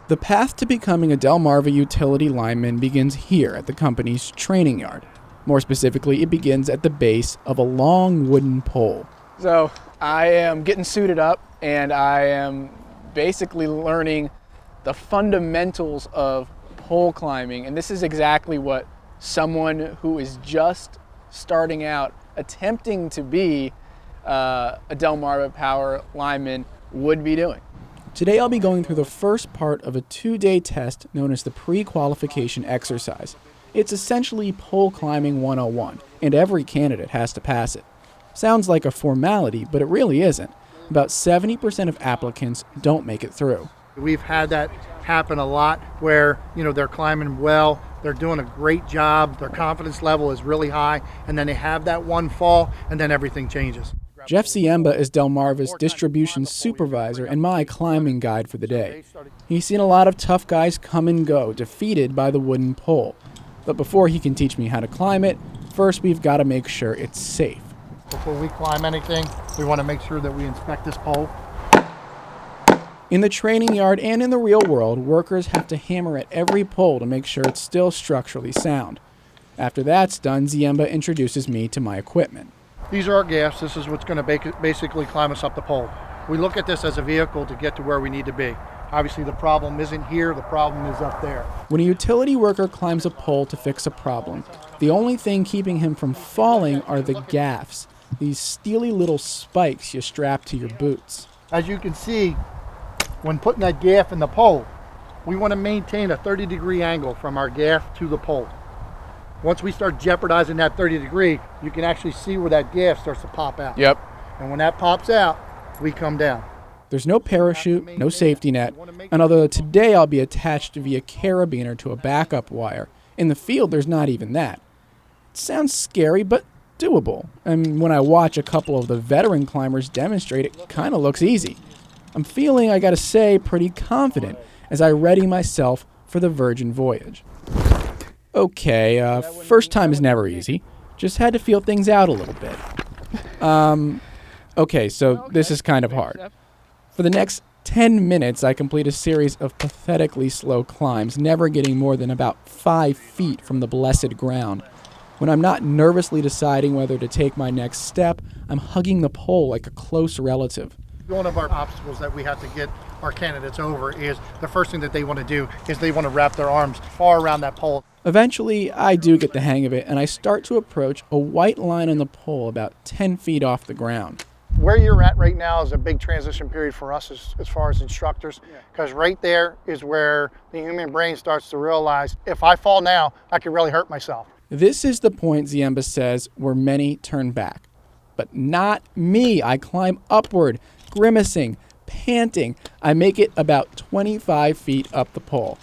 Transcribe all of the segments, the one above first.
The path to becoming a Delmarva utility lineman begins here at the company's training yard. More specifically, it begins at the base of a long wooden pole. So I am getting suited up and I am basically learning the fundamentals of pole climbing. And this is exactly what someone who is just starting out, attempting to be a Delmarva Power lineman would be doing. Today I'll be going through the first part of a 2-day test known as the pre-qualification exercise. It's essentially pole climbing 101, and every candidate has to pass it. Sounds like a formality, but it really isn't. About 70% of applicants don't make it through. We've had that happen a lot where, they're climbing well, they're doing a great job, their confidence level is really high, and then they have that one fall, and then everything changes. Jeff Ziemba is Delmarva's distribution supervisor and my climbing guide for the day. He's seen a lot of tough guys come and go, defeated by the wooden pole. But before he can teach me how to climb it, first we've got to make sure it's safe. Before we climb anything, we want to make sure that we inspect this pole. In the training yard and in the real world, workers have to hammer at every pole to make sure it's still structurally sound. After that's done, Ziemba introduces me to my equipment. These are our gaffs. This is what's going to basically climb us up the pole. We look at this as a vehicle to get to where we need to be. Obviously, the problem isn't here, the problem is up there. When a utility worker climbs a pole to fix a problem, the only thing keeping him from falling are the gaffs, these steely little spikes you strap to your boots. As you can see, when putting that gaff in the pole, we want to maintain a 30-degree angle from our gaff to the pole. Once we start jeopardizing that 30-degree, you can actually see where that gaff starts to pop out. Yep. And when that pops out, we come down. There's no parachute, no safety net, and although today I'll be attached via carabiner to a backup wire, in the field there's not even that. It sounds scary, but doable. And when I watch a couple of the veteran climbers demonstrate, it kind of looks easy. I'm feeling, I gotta say, pretty confident as I ready myself for the Virgin voyage. Okay, first time is never easy. Just had to feel things out a little bit. Okay, so this is kind of hard. For the next 10 minutes, I complete a series of pathetically slow climbs, never getting more than about 5 feet from the blessed ground. When I'm not nervously deciding whether to take my next step, I'm hugging the pole like a close relative. One of our obstacles that we have to get our candidates over is the first thing that they want to do is they want to wrap their arms far around that pole. Eventually, I do get the hang of it, and I start to approach a white line on the pole about 10 feet off the ground. Where you're at right now is a big transition period for us as far as instructors, because right there is where the human brain starts to realize, if I fall now, I could really hurt myself. This is the point, Ziemba says, where many turn back. But not me. I climb upward, grimacing, panting. I make it about 25 feet up the pole.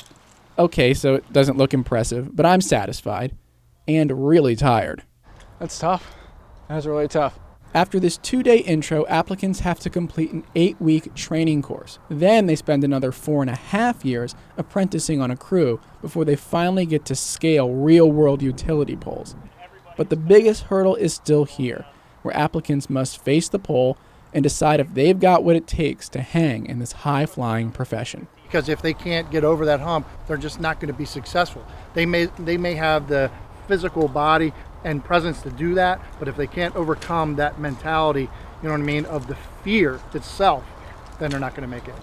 Okay, so it doesn't look impressive, but I'm satisfied and really tired. That's tough. That's really tough. After this 2-day intro, applicants have to complete an 8-week training course. Then they spend another 4.5 years apprenticing on a crew before they finally get to scale real-world utility poles. But the biggest hurdle is still here, where applicants must face the pole and decide if they've got what it takes to hang in this high-flying profession. Because if they can't get over that hump, they're just not going to be successful. They may have the physical body and presence to do that, but if they can't overcome that mentality, of the fear itself, then they're not going to make it.